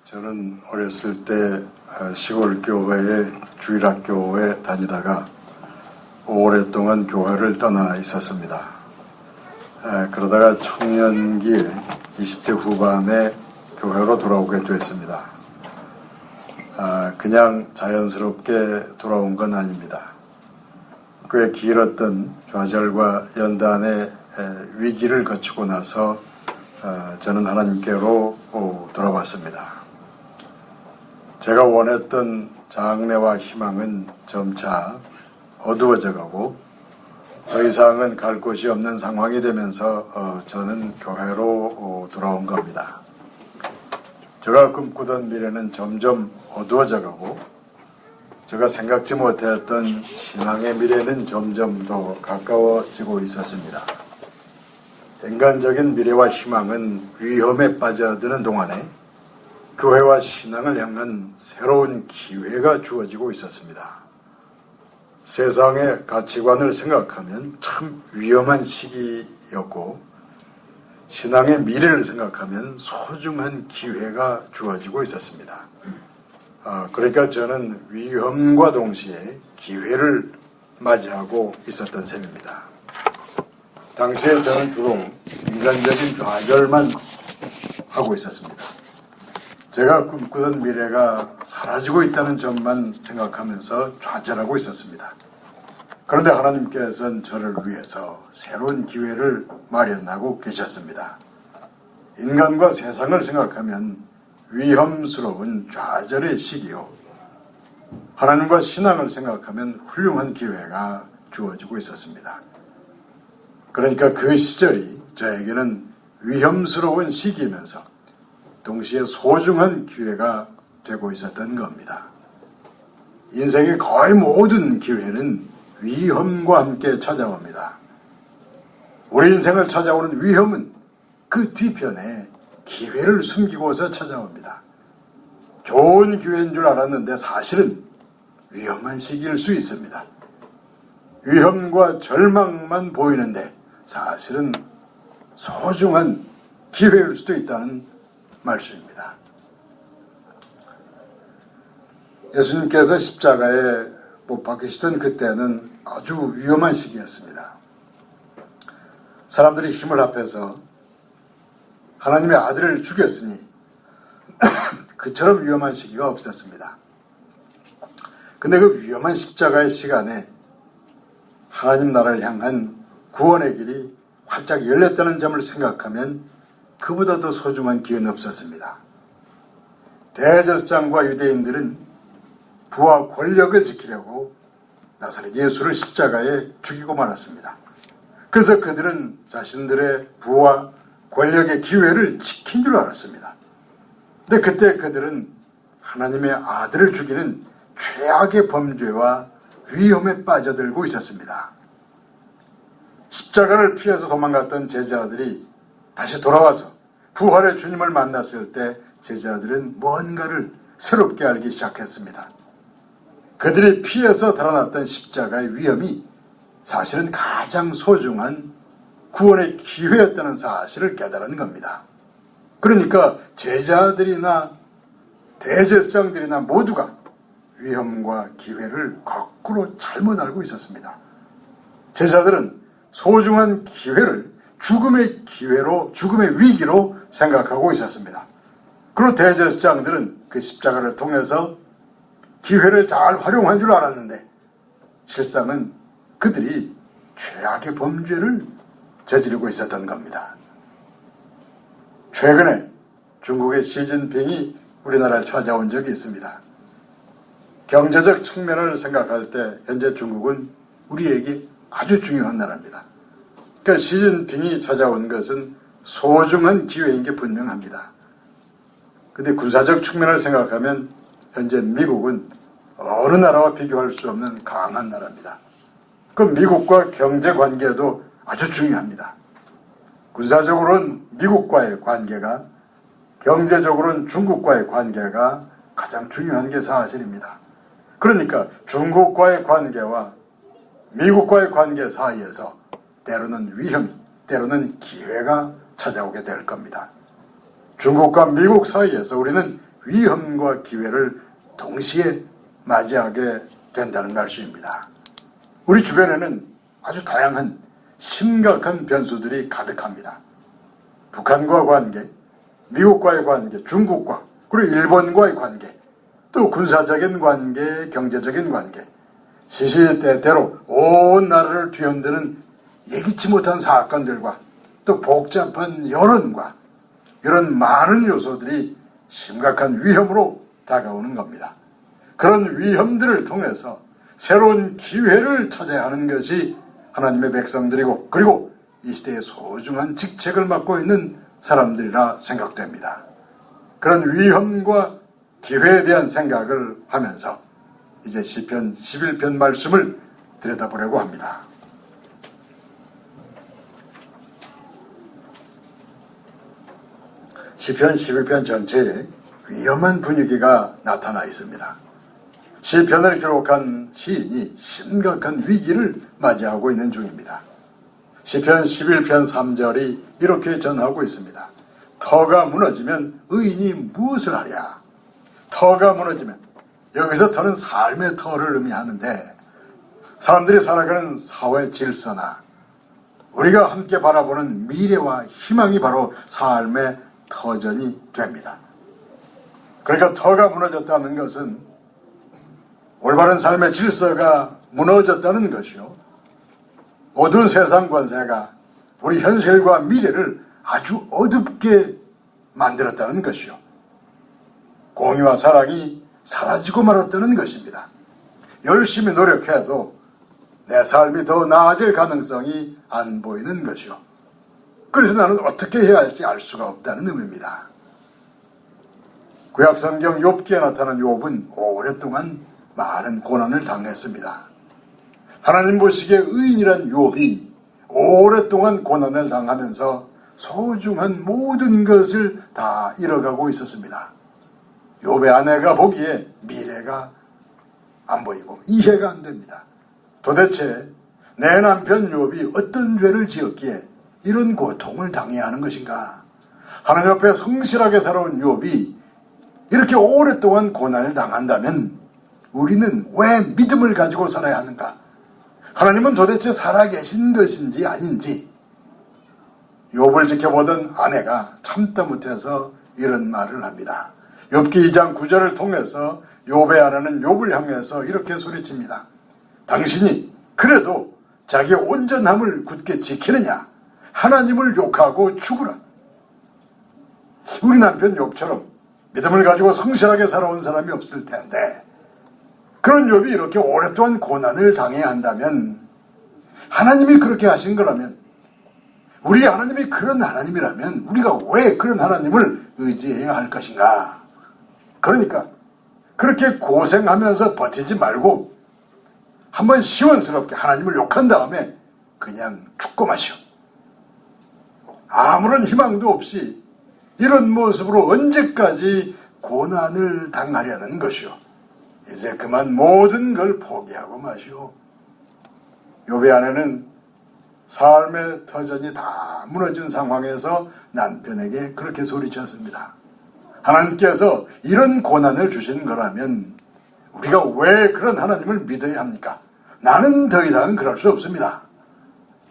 저는 어렸을 때 시골 교회에 주일학교에 다니다가 오랫동안 교회를 떠나 있었습니다. 그러다가 청년기에 20대 후반에 교회로 돌아오게 됐습니다. 그냥 자연스럽게 돌아온 건 아닙니다. 꽤 길었던 좌절과 연단의 위기를 거치고 나서 저는 하나님께로 돌아왔습니다. 제가 원했던 장래와 희망은 점차 어두워져 가고 더 이상은 갈 곳이 없는 상황이 되면서 저는 교회로 돌아온 겁니다. 제가 꿈꾸던 미래는 점점 어두워져 가고 제가 생각지 못했던 신앙의 미래는 점점 더 가까워지고 있었습니다. 인간적인 미래와 희망은 위험에 빠져드는 동안에 교회와 신앙을 향한 새로운 기회가 주어지고 있었습니다. 세상의 가치관을 생각하면 참 위험한 시기였고 신앙의 미래를 생각하면 소중한 기회가 주어지고 있었습니다. 그러니까 저는 위험과 동시에 기회를 맞이하고 있었던 셈입니다. 당시에 저는 주로 인간적인 좌절만 하고 있었습니다. 제가 꿈꾸던 미래가 사라지고 있다는 점만 생각하면서 좌절하고 있었습니다. 그런데 하나님께서는 저를 위해서 새로운 기회를 마련하고 계셨습니다. 인간과 세상을 생각하면 위험스러운 좌절의 시기요. 하나님과 신앙을 생각하면 훌륭한 기회가 주어지고 있었습니다. 그러니까 그 시절이 저에게는 위험스러운 시기이면서 동시에 소중한 기회가 되고 있었던 겁니다. 인생의 거의 모든 기회는 위험과 함께 찾아옵니다. 우리 인생을 찾아오는 위험은 그 뒤편에 기회를 숨기고서 찾아옵니다. 좋은 기회인 줄 알았는데 사실은 위험한 시기일 수 있습니다. 위험과 절망만 보이는데 사실은 소중한 기회일 수도 있다는 말씀입니다. 예수님께서 십자가에 못 박히시던 그때는 아주 위험한 시기였습니다. 사람들이 힘을 합해서 하나님의 아들을 죽였으니 그처럼 위험한 시기가 없었습니다. 근데 그 위험한 십자가의 시간에 하나님 나라를 향한 구원의 길이 활짝 열렸다는 점을 생각하면 그보다 더 소중한 기회는 없었습니다. 대제사장과 유대인들은 부와 권력을 지키려고 나사렛 예수를 십자가에 죽이고 말았습니다. 그래서 그들은 자신들의 부와 권력의 기회를 지킨 줄 알았습니다. 근데 그때 그들은 하나님의 아들을 죽이는 최악의 범죄와 위험에 빠져들고 있었습니다. 십자가를 피해서 도망갔던 제자들이 다시 돌아와서 부활의 주님을 만났을 때 제자들은 뭔가를 새롭게 알기 시작했습니다. 그들이 피해서 드러났던 십자가의 위험이 사실은 가장 소중한 구원의 기회였다는 사실을 깨달은 겁니다. 그러니까 제자들이나 대제사장들이나 모두가 위험과 기회를 거꾸로 잘못 알고 있었습니다. 제자들은 소중한 기회를 죽음의 기회로, 죽음의 위기로 생각하고 있었습니다. 그리고 대제사장들은 그 십자가를 통해서 기회를 잘 활용한 줄 알았는데 실상은 그들이 최악의 범죄를 저지르고 있었던 겁니다. 최근에 중국의 시진핑이 우리나라를 찾아온 적이 있습니다. 경제적 측면을 생각할 때 현재 중국은 우리에게 아주 중요한 나라입니다. 그러니까 시진핑이 찾아온 것은 소중한 기회인 게 분명합니다. 그런데 군사적 측면을 생각하면 현재 미국은 어느 나라와 비교할 수 없는 강한 나라입니다. 그 미국과 경제 관계도 아주 중요합니다. 군사적으로는 미국과의 관계가, 경제적으로는 중국과의 관계가 가장 중요한 게 사실입니다. 그러니까 중국과의 관계와 미국과의 관계 사이에서 때로는 위험이, 때로는 기회가 찾아오게 될 겁니다. 중국과 미국 사이에서 우리는 위험과 기회를 동시에 맞이하게 된다는 말씀입니다. 우리 주변에는 아주 다양한 심각한 변수들이 가득합니다. 북한과 관계, 미국과의 관계, 중국과 그리고 일본과의 관계, 또 군사적인 관계, 경제적인 관계, 시시때때로 온 나라를 뒤흔드는 예기치 못한 사건들과 또 복잡한 여론과 이런 많은 요소들이 심각한 위험으로 다가오는 겁니다. 그런 위험들을 통해서 새로운 기회를 찾아야 하는 것이 하나님의 백성들이고 그리고 이 시대의 소중한 직책을 맡고 있는 사람들이라 생각됩니다. 그런 위험과 기회에 대한 생각을 하면서 이제 시편 11편 말씀을 들여다보려고 합니다. 시편 11편 전체에 위험한 분위기가 나타나 있습니다. 시편을 기록한 시인이 심각한 위기를 맞이하고 있는 중입니다. 시편 11편 3절이 이렇게 전하고 있습니다. 터가 무너지면 의인이 무엇을 하랴? 터가 무너지면, 여기서 터는 삶의 터를 의미하는데 사람들이 살아가는 사회 질서나 우리가 함께 바라보는 미래와 희망이 바로 삶의 터전이 됩니다. 그러니까 터가 무너졌다는 것은 올바른 삶의 질서가 무너졌다는 것이요, 어두운 세상 권세가 우리 현실과 미래를 아주 어둡게 만들었다는 것이요, 공의와 사랑이 사라지고 말았다는 것입니다. 열심히 노력해도 내 삶이 더 나아질 가능성이 안 보이는 것이요, 그래서 나는 어떻게 해야 할지 알 수가 없다는 의미입니다. 구약성경 욥기에 나타난 욥은 오랫동안 많은 고난을 당했습니다. 하나님 보시기에 의인이란 욥이 오랫동안 고난을 당하면서 소중한 모든 것을 다 잃어가고 있었습니다. 욥의 아내가 보기에 미래가 안 보이고 이해가 안 됩니다. 도대체 내 남편 욥이 어떤 죄를 지었기에 이런 고통을 당해야 하는 것인가? 하나님 앞에 성실하게 살아온 욥이 이렇게 오랫동안 고난을 당한다면 우리는 왜 믿음을 가지고 살아야 하는가? 하나님은 도대체 살아계신 것인지 아닌지. 욥을 지켜보던 아내가 참다 못해서 이런 말을 합니다. 욥기 2장 9절을 통해서 욥의 아내는 욥을 향해서 이렇게 소리칩니다. 당신이 그래도 자기의 온전함을 굳게 지키느냐? 하나님을 욕하고 죽으라. 우리 남편 욥처럼 믿음을 가지고 성실하게 살아온 사람이 없을 텐데 그런 욥이 이렇게 오랫동안 고난을 당해야 한다면, 하나님이 그렇게 하신 거라면, 우리 하나님이 그런 하나님이라면 우리가 왜 그런 하나님을 의지해야 할 것인가? 그러니까 그렇게 고생하면서 버티지 말고 한번 시원스럽게 하나님을 욕한 다음에 그냥 죽고 마시오. 아무런 희망도 없이 이런 모습으로 언제까지 고난을 당하려는 것이오. 이제 그만 모든 걸 포기하고 마시오. 욥의 아내는 삶의 터전이 다 무너진 상황에서 남편에게 그렇게 소리쳤습니다. 하나님께서 이런 고난을 주신 거라면 우리가 왜 그런 하나님을 믿어야 합니까? 나는 더 이상은 그럴 수 없습니다.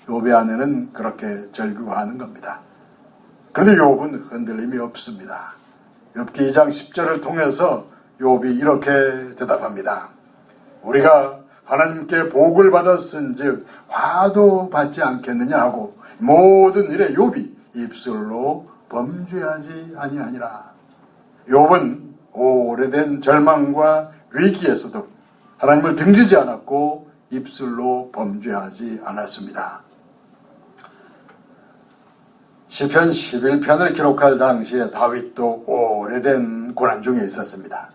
욥의 아내는 그렇게 절규하는 겁니다. 그런데 욥은 흔들림이 없습니다. 욥기 2장 10절을 통해서 욥이 이렇게 대답합니다. 우리가 하나님께 복을 받았은즉 화도 받지 않겠느냐 하고 모든 일에 욥이 입술로 범죄하지 아니하니라. 욥은 오래된 절망과 위기에서도 하나님을 등지지 않았고 입술로 범죄하지 않았습니다. 시편 11편을 기록할 당시에 다윗도 오래된 고난 중에 있었습니다.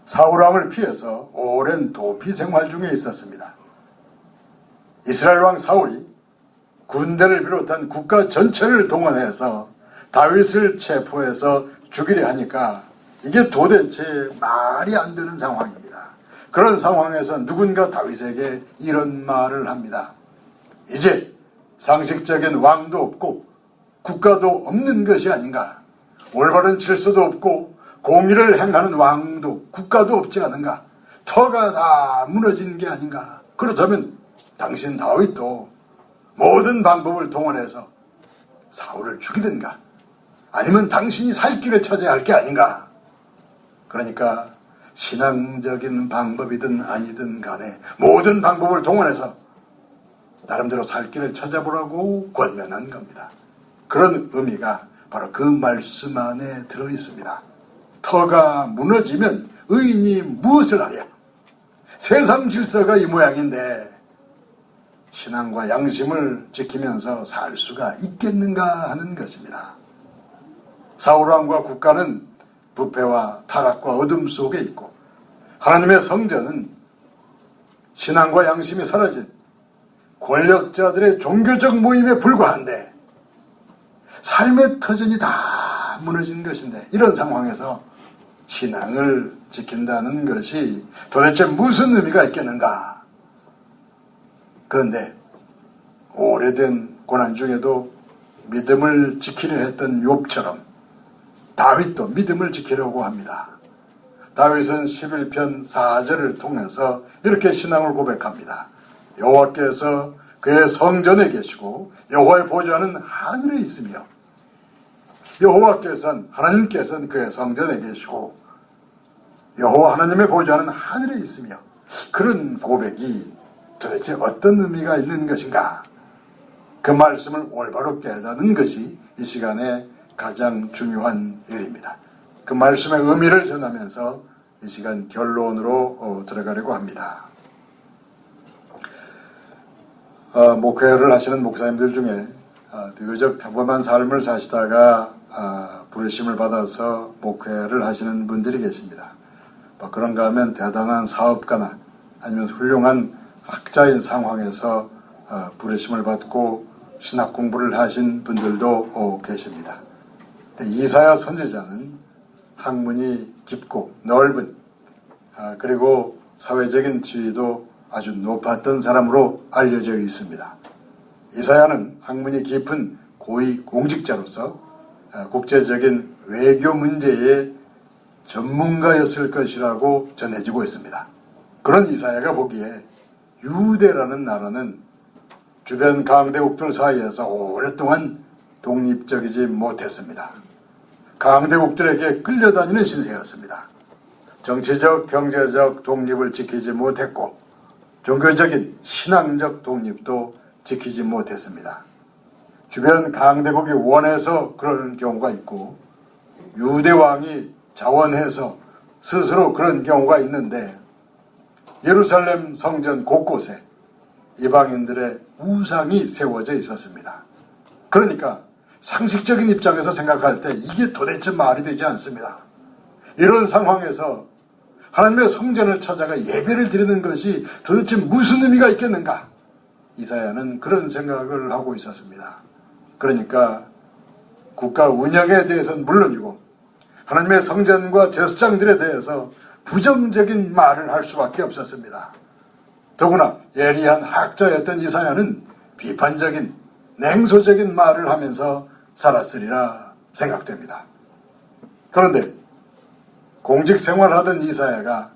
사울왕을 피해서 오랜 도피 생활 중에 있었습니다. 이스라엘 왕 사울이 군대를 비롯한 국가 전체를 동원해서 다윗을 체포해서 죽이려 하니까 이게 도대체 말이 안 되는 상황입니다. 그런 상황에서 누군가 다윗에게 이런 말을 합니다. 이제 상식적인 왕도 없고 국가도 없는 것이 아닌가. 올바른 질서도 없고 공의를 행하는 왕도 국가도 없지 않은가? 터가 다 무너진 게 아닌가? 그렇다면 당신 다윗도 모든 방법을 동원해서 사울을 죽이든가 아니면 당신이 살 길을 찾아야 할 게 아닌가? 그러니까 신앙적인 방법이든 아니든 간에 모든 방법을 동원해서 나름대로 살 길을 찾아보라고 권면한 겁니다. 그런 의미가 바로 그 말씀 안에 들어있습니다. 터가 무너지면 의인이 무엇을 하랴? 세상 질서가 이 모양인데 신앙과 양심을 지키면서 살 수가 있겠는가 하는 것입니다. 사울왕과 국가는 부패와 타락과 어둠 속에 있고 하나님의 성전은 신앙과 양심이 사라진 권력자들의 종교적 모임에 불과한데 삶의 터전이 다 무너진 것인데 이런 상황에서 신앙을 지킨다는 것이 도대체 무슨 의미가 있겠는가? 그런데 오래된 고난 중에도 믿음을 지키려 했던 욥처럼 다윗도 믿음을 지키려고 합니다. 다윗은 11편 4절을 통해서 이렇게 신앙을 고백합니다. 여호와께서 그의 성전에 계시고 여호와의 보좌는 하늘에 있으며 하나님께서는 그의 성전에 계시고 여호와 하나님의 보좌는 하늘에 있으며 그런 고백이 도대체 어떤 의미가 있는 것인가? 그 말씀을 올바로 깨닫는 것이 이 시간에 가장 중요한 일입니다. 그 말씀의 의미를 전하면서 이 시간 결론으로 들어가려고 합니다. 목회를 하시는 목사님들 중에 비교적 평범한 삶을 사시다가 부르심을 받아서 목회를 하시는 분들이 계십니다. 그런가 하면 대단한 사업가나 아니면 훌륭한 학자인 상황에서 부르심을 받고 신학 공부를 하신 분들도 계십니다. 이사야 선지자는 학문이 깊고 넓은 그리고 사회적인 지위도 아주 높았던 사람으로 알려져 있습니다. 이사야는 학문이 깊은 고위 공직자로서 국제적인 외교 문제의 전문가였을 것이라고 전해지고 있습니다. 그런 이사야가 보기에 유대라는 나라는 주변 강대국들 사이에서 오랫동안 독립적이지 못했습니다. 강대국들에게 끌려다니는 신세였습니다. 정치적, 경제적 독립을 지키지 못했고 종교적인 신앙적 독립도 지키지 못했습니다. 주변 강대국이 원해서 그런 경우가 있고 유대왕이 자원해서 스스로 그런 경우가 있는데 예루살렘 성전 곳곳에 이방인들의 우상이 세워져 있었습니다. 그러니까 상식적인 입장에서 생각할 때 이게 도대체 말이 되지 않습니다. 이런 상황에서 하나님의 성전을 찾아가 예배를 드리는 것이 도대체 무슨 의미가 있겠는가? 이사야는 그런 생각을 하고 있었습니다. 그러니까 국가 운영에 대해서는 물론이고 하나님의 성전과 제사장들에 대해서 부정적인 말을 할 수밖에 없었습니다. 더구나 예리한 학자였던 이사야는 비판적인 냉소적인 말을 하면서 살았으리라 생각됩니다. 그런데 공직 생활하던 이사야가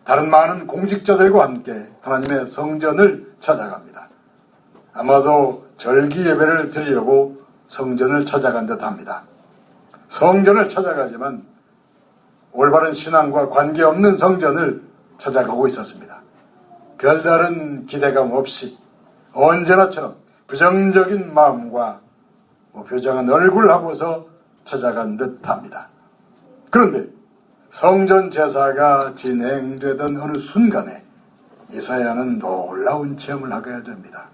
다른 많은 공직자들과 함께 하나님의 성전을 찾아갑니다. 아마도 절기 예배를 드리려고 성전을 찾아간 듯합니다. 성전을 찾아가지만 올바른 신앙과 관계없는 성전을 찾아가고 있었습니다. 별다른 기대감 없이 언제나처럼 부정적인 마음과 표정한 얼굴 하고서 찾아간 듯합니다. 그런데 성전 제사가 진행되던 어느 순간에 이사야는 놀라운 체험을 하게 됩니다.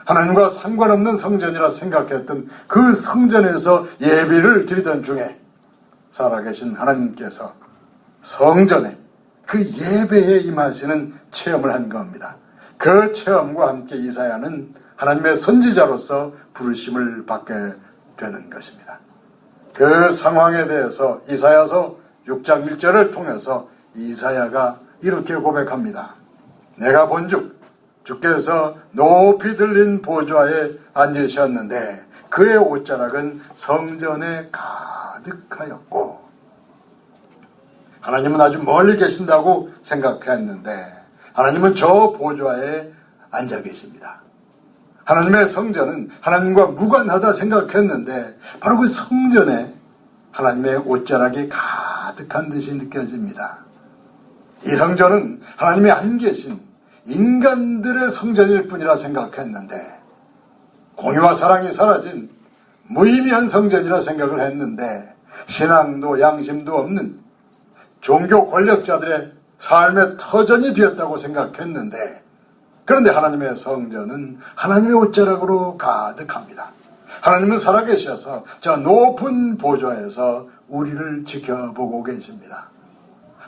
하나님과 상관없는 성전이라 생각했던 그 성전에서 예배를 드리던 중에 살아계신 하나님께서 성전에 그 예배에 임하시는 체험을 한 겁니다. 그 체험과 함께 이사야는 하나님의 선지자로서 부르심을 받게 되는 것입니다. 그 상황에 대해서 이사야서 6장 1절을 통해서 이사야가 이렇게 고백합니다. 내가 본즉 주께서 높이 들린 보좌에 앉으셨는데 그의 옷자락은 성전에 가득하였고 하나님은 아주 멀리 계신다고 생각했는데 하나님은 저 보좌에 앉아 계십니다. 하나님의 성전은 하나님과 무관하다 생각했는데 바로 그 성전에 하나님의 옷자락이 가득한 듯이 느껴집니다. 이 성전은 하나님이 안 계신 인간들의 성전일 뿐이라 생각했는데, 공의와 사랑이 사라진 무의미한 성전이라 생각을 했는데, 신앙도 양심도 없는 종교 권력자들의 삶의 터전이 되었다고 생각했는데, 그런데 하나님의 성전은 하나님의 옷자락으로 가득합니다. 하나님은 살아계셔서 저 높은 보좌에서 우리를 지켜보고 계십니다.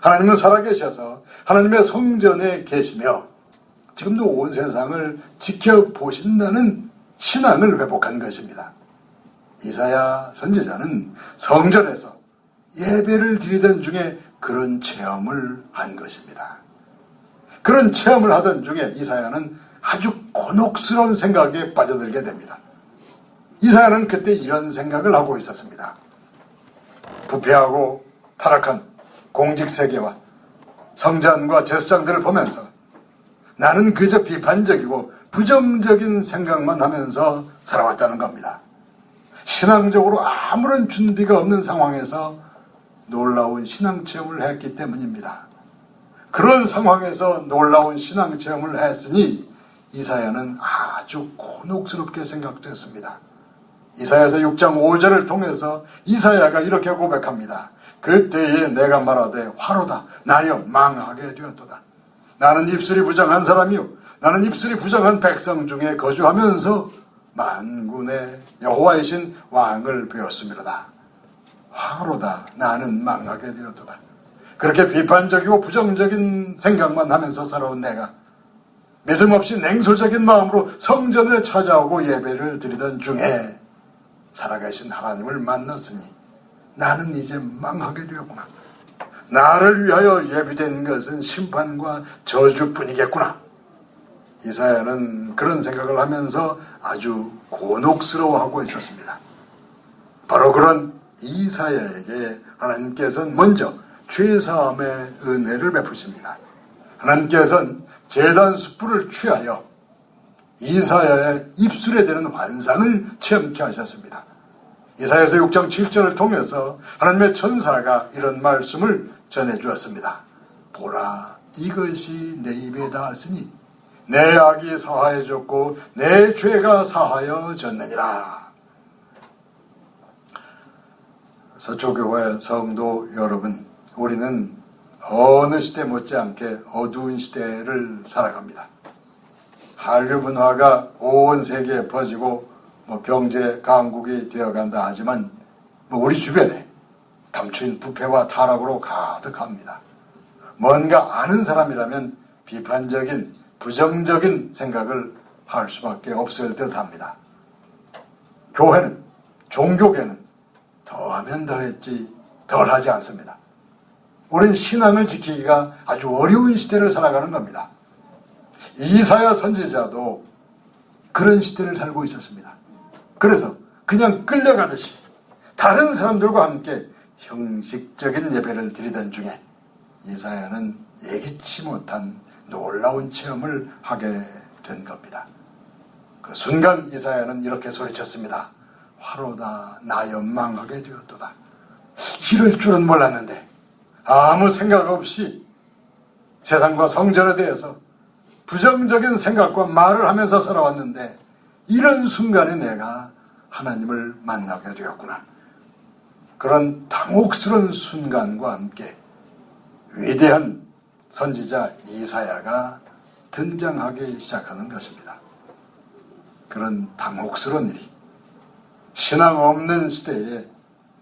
하나님은 살아계셔서 하나님의 성전에 계시며 지금도 온 세상을 지켜보신다는 신앙을 회복한 것입니다. 이사야 선지자는 성전에서 예배를 드리던 중에 그런 체험을 한 것입니다. 그런 체험을 하던 중에 이사야는 아주 곤혹스러운 생각에 빠져들게 됩니다. 이사야는 그때 이런 생각을 하고 있었습니다. 부패하고 타락한 공직세계와 성전과 제사장들을 보면서 나는 그저 비판적이고 부정적인 생각만 하면서 살아왔다는 겁니다. 신앙적으로 아무런 준비가 없는 상황에서 놀라운 신앙체험을 했기 때문입니다. 그런 상황에서 놀라운 신앙체험을 했으니 이사야는 아주 곤혹스럽게 생각됐습니다. 이사야서 6장 5절을 통해서 이사야가 이렇게 고백합니다. 그때에 내가 말하되 화로다 나여 망하게 되었도다. 나는 입술이 부정한 사람이요 나는 입술이 부정한 백성 중에 거주하면서 만군의 여호와이신 왕을 배웠음이로다. 화로다 나는 망하게 되었도다. 그렇게 비판적이고 부정적인 생각만 하면서 살아온 내가 믿음 없이 냉소적인 마음으로 성전을 찾아오고 예배를 드리던 중에 살아계신 하나님을 만났으니 나는 이제 망하게 되었구나. 나를 위하여 예비된 것은 심판과 저주뿐이겠구나. 이사야는 그런 생각을 하면서 아주 곤혹스러워하고 있었습니다. 바로 그런 이사야에게 하나님께서는 먼저 죄사함의 은혜를 베푸십니다. 하나님께서는 제단 숯불을 취하여 이사야의 입술에 대는 환상을 체험케 하셨습니다. 이사야서 6장 7절을 통해서 하나님의 천사가 이런 말씀을 전해주었습니다. 보라 이것이 내 입에 닿았으니 내 악이 사하여졌고 내 죄가 사하여졌느니라. 서초교회 성도 여러분, 우리는 어느 시대 못지않게 어두운 시대를 살아갑니다. 한류 문화가 온 세계에 퍼지고 경제 강국이 되어간다 하지만 우리 주변에 감추인 부패와 타락으로 가득합니다. 뭔가 아는 사람이라면 비판적인 부정적인 생각을 할 수밖에 없을 듯합니다. 교회는 종교계는 더하면 더했지 덜하지 않습니다. 우린 신앙을 지키기가 아주 어려운 시대를 살아가는 겁니다. 이사야 선지자도 그런 시대를 살고 있었습니다. 그래서 그냥 끌려가듯이 다른 사람들과 함께 형식적인 예배를 드리던 중에 이사야는 예기치 못한 놀라운 체험을 하게 된 겁니다. 그 순간 이사야는 이렇게 소리쳤습니다. 화로다 나 연망하게 되었도다. 이럴 줄은 몰랐는데 아무 생각 없이 세상과 성전에 대해서 부정적인 생각과 말을 하면서 살아왔는데 이런 순간에 내가 하나님을 만나게 되었구나. 그런 당혹스러운 순간과 함께 위대한 선지자 이사야가 등장하기 시작하는 것입니다. 그런 당혹스러운 일이 신앙 없는 시대에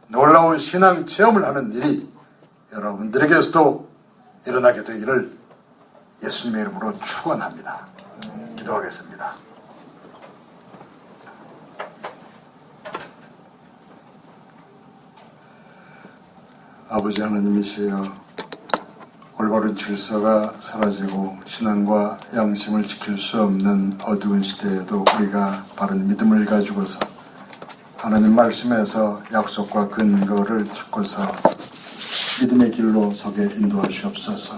놀라운 신앙 체험을 하는 일이 여러분들에게서도 일어나게 되기를 예수님의 이름으로 축원합니다. 기도하겠습니다. 아버지 하나님이시여, 올바른 질서가 사라지고 신앙과 양심을 지킬 수 없는 어두운 시대에도 우리가 바른 믿음을 가지고서 하나님 말씀에서 약속과 근거를 찾고서 믿음의 길로 서게 인도하시옵소서.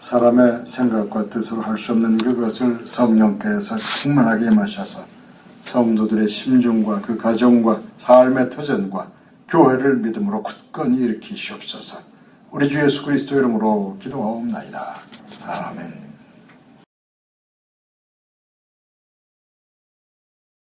사람의 생각과 뜻으로 할 수 없는 그것을 성령께서 충만하게 임하셔서 성도들의 심중과 그 가정과 삶의 터전과 교회를 믿음으로 굳건히 일으키시옵소서. 우리 주 예수 그리스도 이름으로 기도하옵나이다. 아멘.